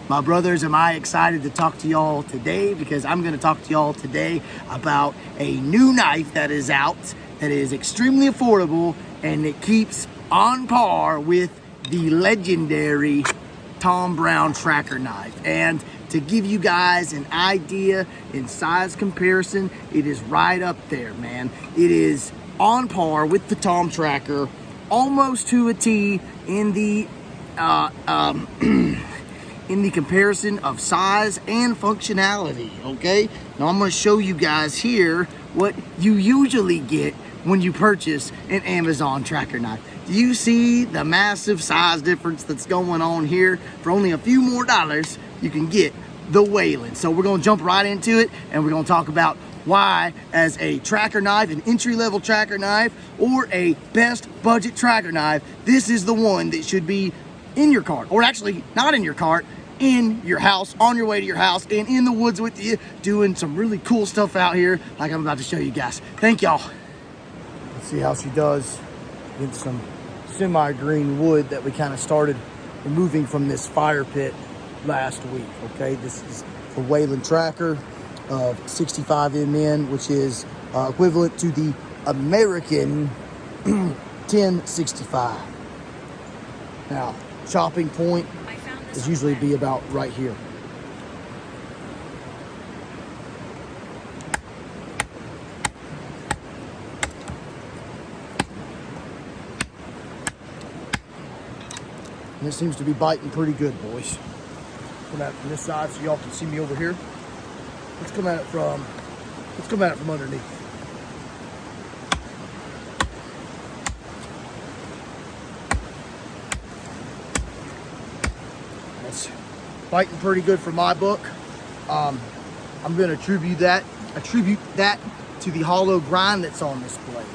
My brothers, am I excited to talk to y'all today, because I'm going to talk to y'all today about a new knife that is out that is extremely affordable, and it keeps on par with the legendary Tom Brown Tracker knife. And to give you guys an idea in size comparison, it is right up there, man. It is on par with the Tom Tracker, almost to a T in the in the comparison of size and functionality. Okay, now I'm going to show you guys here what you usually get when you purchase an Amazon tracker knife. Do you see the massive size difference that's going on here? For only a few more dollars, you can get the Weyland. So we're going to jump right into it, and we're going to talk about why, as a tracker knife, an entry-level tracker knife, or a best budget tracker knife, this is the one that should be in your cart, or actually not in your cart, in your house, on your way to your house, and in the woods with you, doing some really cool stuff out here like I'm about to show you guys. Thank y'all. Let's see how she does against some semi-green wood that we kind of started removing from this fire pit last week. Okay, this is the Weyland Tracker of 65 MN, which is equivalent to the American 1065. Now, chopping point is usually be about right here. And it seems to be biting pretty good, boys. Come at it from this side so y'all can see me over here. Let's come at it from underneath. That's biting pretty good for my book. I'm going to attribute that to the hollow grind that's on this blade.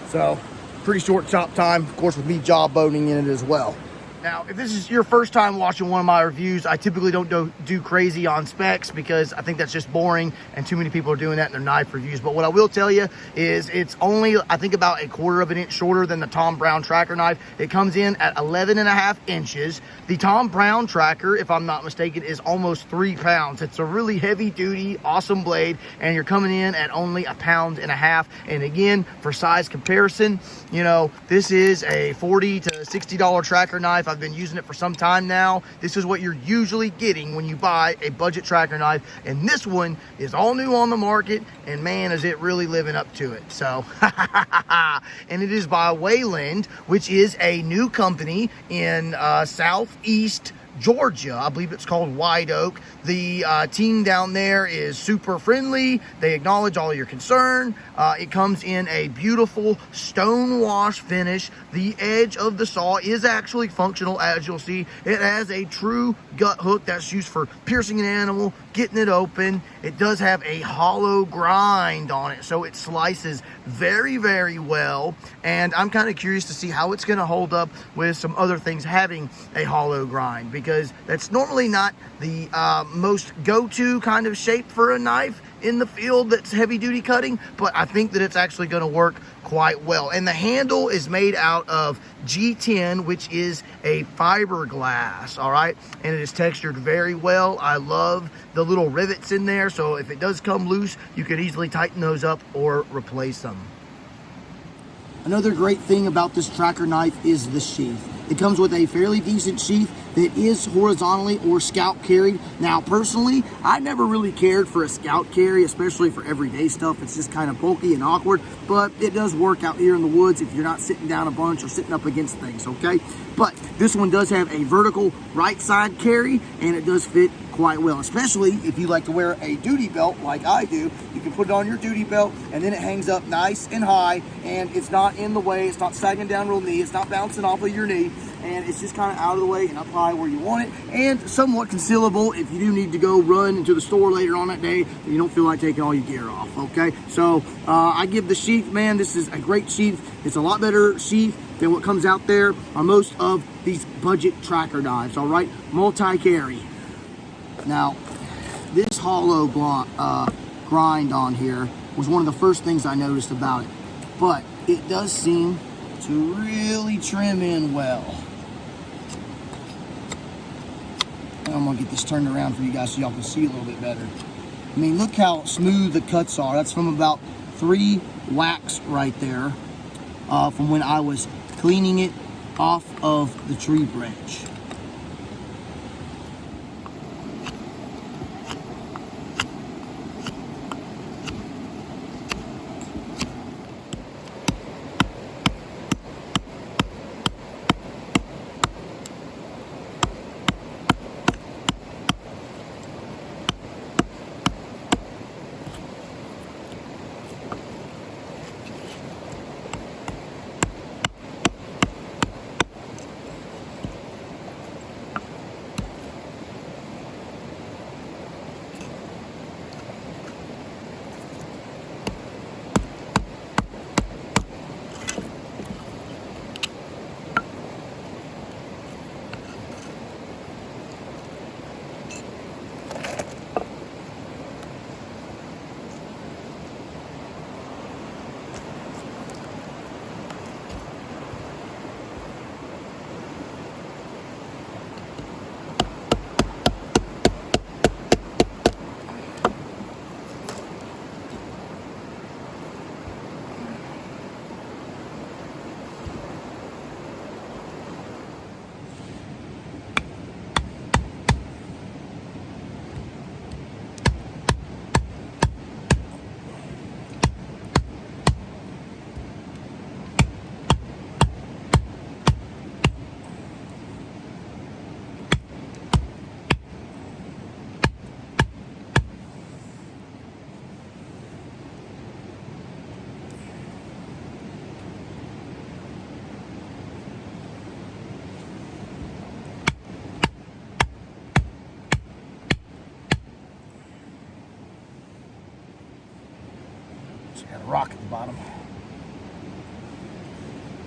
So, pretty short chop time, of course, with me jawboning in it as well. Now, if this is your first time watching one of my reviews, I typically don't do crazy on specs, because I think that's just boring, and too many people are doing that in their knife reviews. But what I will tell you is it's only, I think, about 1/4 of an inch shorter than the Tom Brown Tracker knife. It comes in at 11.5 inches. The Tom Brown Tracker, if I'm not mistaken, is almost 3 pounds. It's a really heavy duty, awesome blade, and you're coming in at only 1.5 pounds. And again, for size comparison, you know, this is a $40 to $60 tracker knife. I've been using it for some time now. This is what you're usually getting when you buy a budget tracker knife, and this one is all new on the market, and man, is it really living up to it. So and it is by Weyland, which is a new company in southeast Georgia. I believe it's called White Oak. The team down there is super friendly. They acknowledge all your concern. It comes in a beautiful stone wash finish. The edge of the saw is actually functional, as you'll see. It has a true gut hook that's used for piercing an animal, getting it open. It does have a hollow grind on it, so it slices very, very well. And I'm kind of curious to see how it's going to hold up with some other things having a hollow grind, because that's normally not the most go-to kind of shape for a knife in the field that's heavy duty cutting, but I think that it's actually going to work quite well. And the handle is made out of G10, which is a fiberglass, all right, and it is textured very well. I love the little rivets in there, so if it does come loose, you could easily tighten those up or replace them. Another great thing about this tracker knife is the sheath. It comes with a fairly decent sheath that is horizontally or scalp carried. Now, personally, I never really cared for a scalp carry, especially for everyday stuff. It's just kind of bulky and awkward, but it does work out here in the woods if you're not sitting down a bunch or sitting up against things, okay? But this one does have a vertical right side carry, and it does fit quite well, especially if you like to wear a duty belt like I do. You can put it on your duty belt, and then it hangs up nice and high, and it's not in the way. It's not sagging down real knee. It's not bouncing off of your knee, and it's just kind of out of the way and up high where you want it, and somewhat concealable if you do need to go run into the store later on that day and you don't feel like taking all your gear off, okay? So I give the sheath, man, this is a great sheath. It's a lot better sheath than what comes out there on most of these budget tracker knives, all right? Multi-carry. Now, this hollow grind on here was one of the first things I noticed about it. But it does seem to really trim in well. I'm gonna get this turned around for you guys so y'all can see a little bit better. I mean, look how smooth the cuts are. That's from about 3 whacks right there, from when I was cleaning it off of the tree branch. Got a rock at the bottom,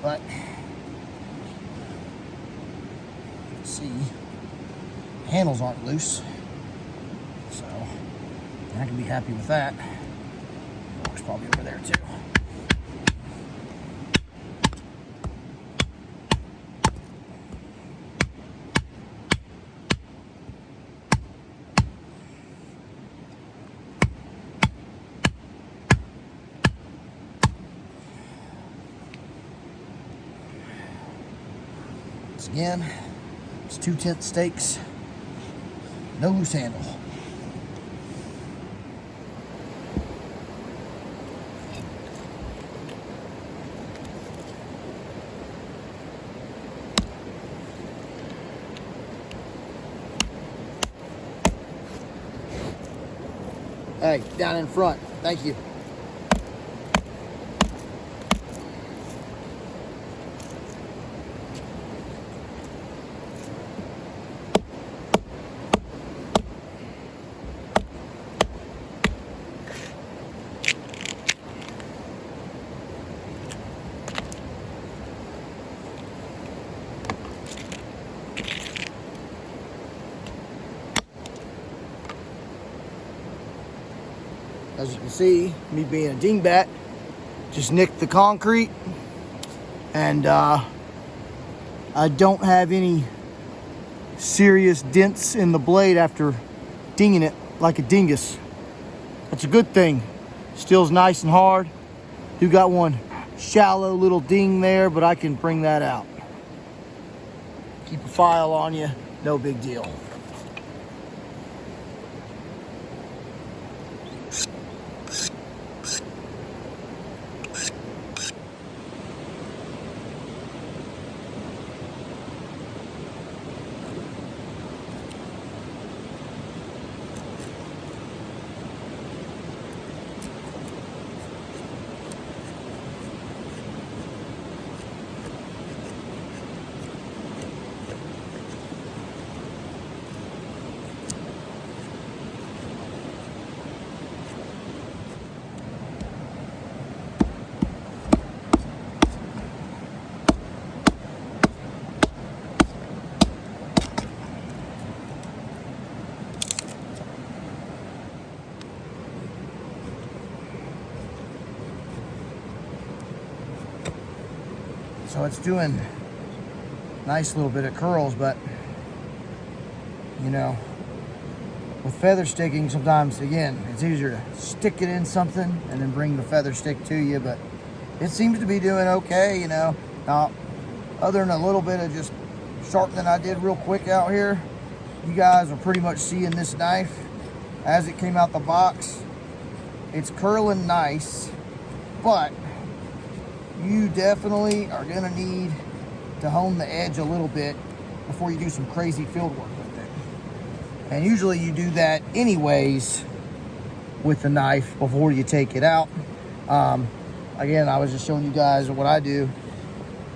but see, handles aren't loose, so I can be happy with that. Rock's probably over there too. Again, it's 2/10 stakes, no loose handle. Hey, down in front, thank you. As you can see, me being a dingbat, just nicked the concrete, and I don't have any serious dents in the blade after dinging it like a dingus. That's a good thing. Still's nice and hard. Do got one shallow little ding there, but I can bring that out. Keep a file on you, no big deal. So it's doing nice little bit of curls, but you know, with feather sticking, sometimes again, it's easier to stick it in something and then bring the feather stick to you, but it seems to be doing okay, you know. Now, other than a little bit of just sharpening I did real quick out here, you guys are pretty much seeing this knife as it came out the box. It's curling nice, but you definitely are gonna need to hone the edge a little bit before you do some crazy field work with it. And usually you do that anyways with the knife before you take it out. Again, I was just showing you guys what I do.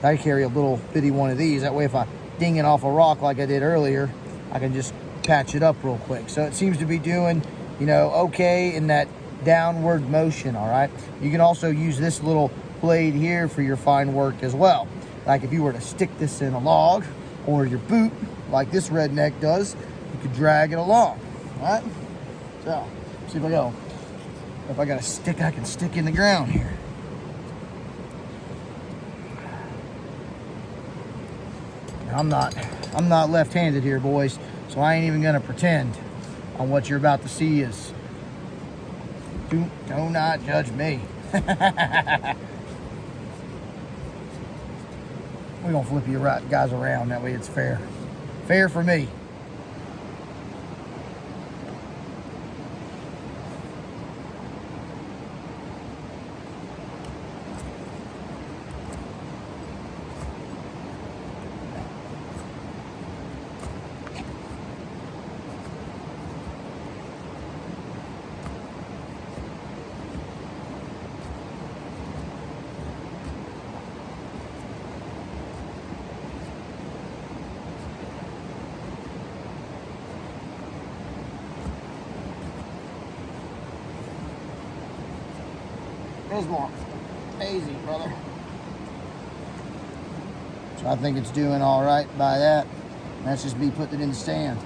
I carry a little bitty one of these. That way if I ding it off a rock like I did earlier, I can just patch it up real quick. So it seems to be doing, you know, okay in that downward motion, all right? You can also use this little blade here for your fine work as well. Like if you were to stick this in a log or your boot, like this redneck does, you could drag it along, all right? So, see if I go. If I got a stick, I can stick in the ground here. I'm not left-handed here, boys, so I ain't even gonna pretend on what you're about to see is. Do not judge me. We're gonna flip you guys around, that way it's fair. Fair for me. There's more. Easy, brother. So I think it's doing all right by that. That's just me putting it in the stand.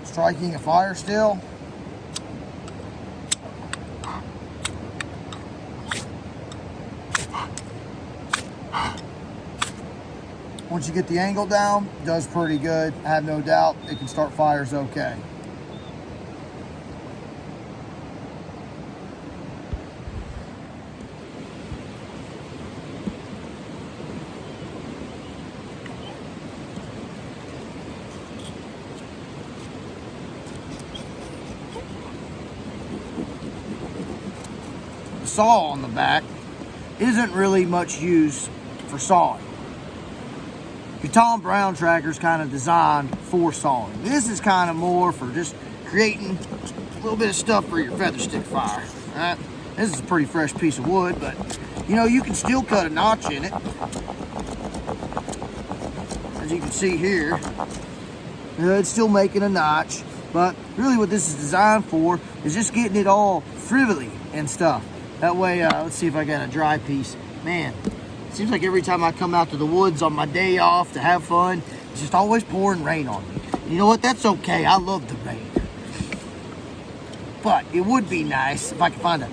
Striking a fire still. Once you get the angle down, it does pretty good. I have no doubt it can start fires okay. Saw on the back isn't really much used for sawing. Your Tom Brown tracker is kind of designed for sawing. This is kind of more for just creating a little bit of stuff for your feather stick fire. All right? This is a pretty fresh piece of wood, but you know, you can still cut a notch in it. As you can see here, it's still making a notch, but really what this is designed for is just getting it all frivolly and stuff. That way, let's see if I got a dry piece. Man, it seems like every time I come out to the woods on my day off to have fun, it's just always pouring rain on me. And you know what? That's okay. I love the rain. But it would be nice if I could find a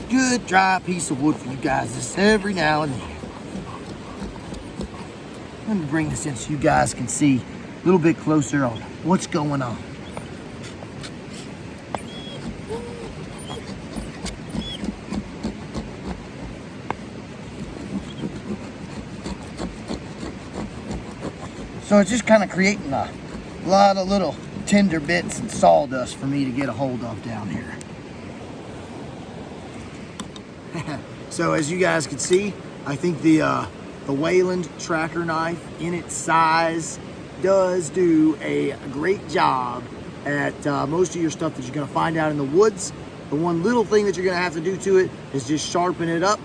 good dry piece of wood for you guys just every now and then. Let me bring this in so you guys can see a little bit closer on what's going on. So it's just kind of creating a lot of little tender bits and sawdust for me to get a hold of down here. So as you guys can see, I think the Weyland Tracker knife in its size does do a great job at most of your stuff that you're going to find out in the woods. The one little thing that you're going to have to do to it is just sharpen it up.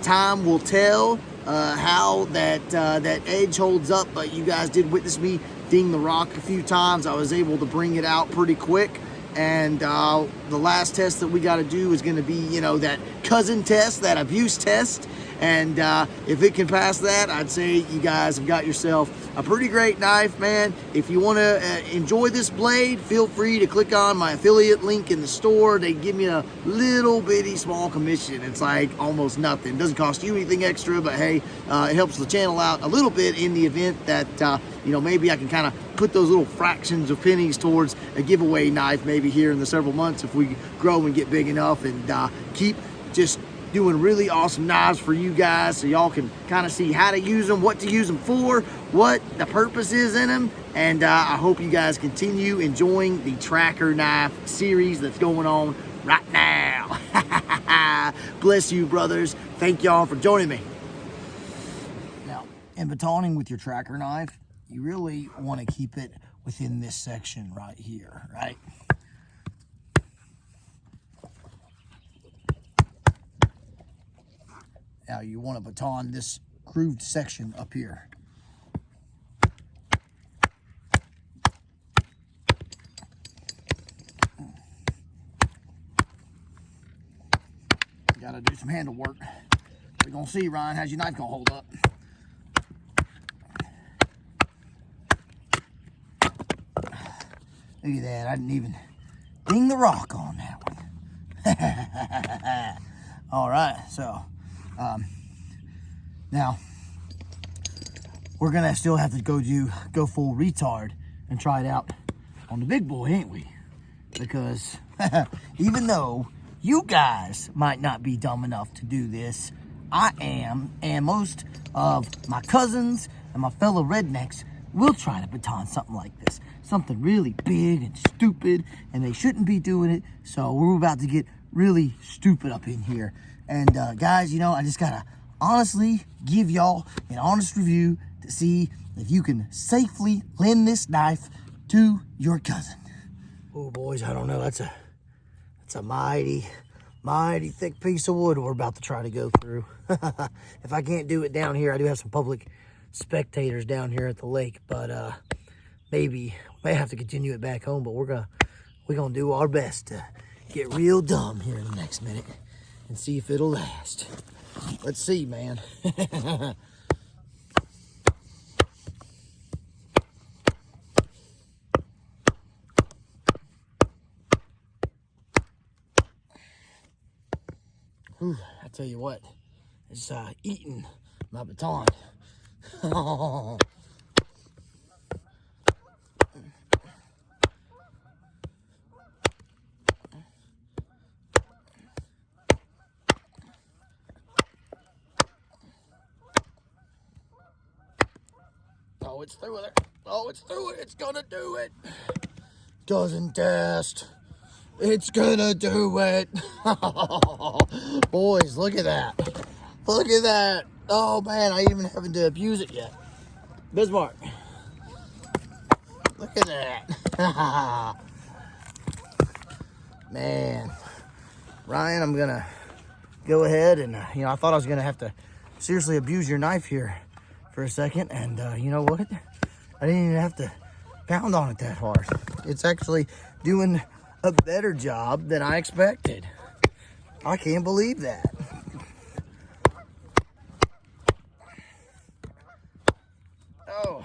Time will tell how that edge holds up, but you guys did witness me ding the rock a few times. I was able to bring it out pretty quick, and the last test that we got to do is going to be, you know, that cousin test, that abuse test, And if it can pass that, I'd say you guys have got yourself a pretty great knife, man. If you want to enjoy this blade, feel free to click on my affiliate link in the store. They give me a little bitty small commission. It's like almost nothing. It doesn't cost you anything extra, but hey, it helps the channel out a little bit in the event that you know, maybe I can kind of put those little fractions of pennies towards a giveaway knife maybe here in the several months if we grow and get big enough, and keep just doing really awesome knives for you guys so y'all can kind of see how to use them, what to use them for, what the purpose is in them. And I hope you guys continue enjoying the Tracker knife series that's going on right now. Bless you, brothers. Thank y'all for joining me. Now, in batoning with your Tracker knife, you really want to keep it within this section right here, right? Now you want to baton this grooved section up here. Got to do some handle work. We're going to see, Ryan, how's your knife going to hold up? Look at that. I didn't even ding the rock on that one. All right, so now we're gonna still have to go full retard and try it out on the big boy, ain't we? Because even though you guys might not be dumb enough to do this, I am, and most of my cousins and my fellow rednecks will try to baton something like this. Something really big and stupid, and they shouldn't be doing it. So we're about to get really stupid up in here. And guys, you know, I just gotta honestly give y'all an honest review to see if you can safely lend this knife to your cousin. Oh, boys, I don't know. That's a mighty thick piece of wood we're about to try to go through. If I can't do it down here, I do have some public spectators down here at the lake, but maybe we may have to continue it back home. But we're gonna do our best to get real dumb here in the next minute and see if it'll last. Let's see, man. Whew, I tell you what, it's eating my baton. Oh, it's through it. Oh, it's through it. It's gonna do it. Doesn't test. It's gonna do it. Boys, look at that. Look at that. Oh, man, I even haven't to abuse it yet. Bismarck. Look at that. Man. Ryan, I'm gonna go ahead and, you know, I thought I was gonna have to seriously abuse your knife here for a second, and you know what? I didn't even have to pound on it that hard. It's actually doing a better job than I expected. I can't believe that. Oh.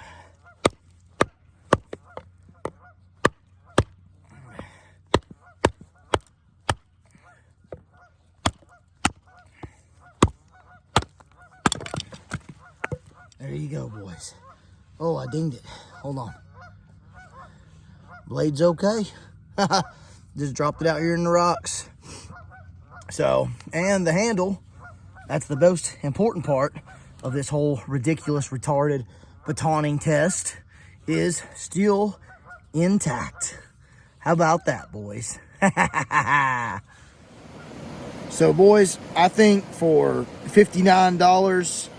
There you go, boys. Oh, I dinged it. Hold on. Blade's okay. Just dropped it out here in the rocks. So, and the handle, that's the most important part of this whole ridiculous, retarded batoning test, is still intact. How about that, boys? So, boys, I think for $59,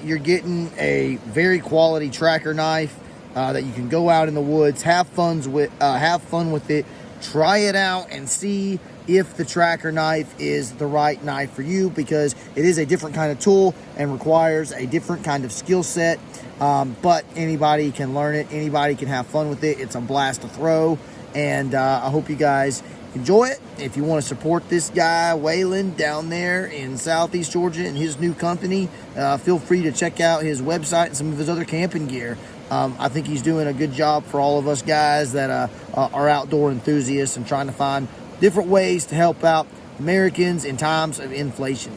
you're getting a very quality Tracker knife that you can go out in the woods, have fun with it, try it out, and see if the Tracker knife is the right knife for you, because it is a different kind of tool and requires a different kind of skill set. But anybody can learn it. Anybody can have fun with it. It's a blast to throw. And I hope you guys enjoy it. If you want to support this guy, Weyland, down there in Southeast Georgia and his new company, feel free to check out his website and some of his other camping gear. I think he's doing a good job for all of us guys that are outdoor enthusiasts and trying to find different ways to help out Americans in times of inflation.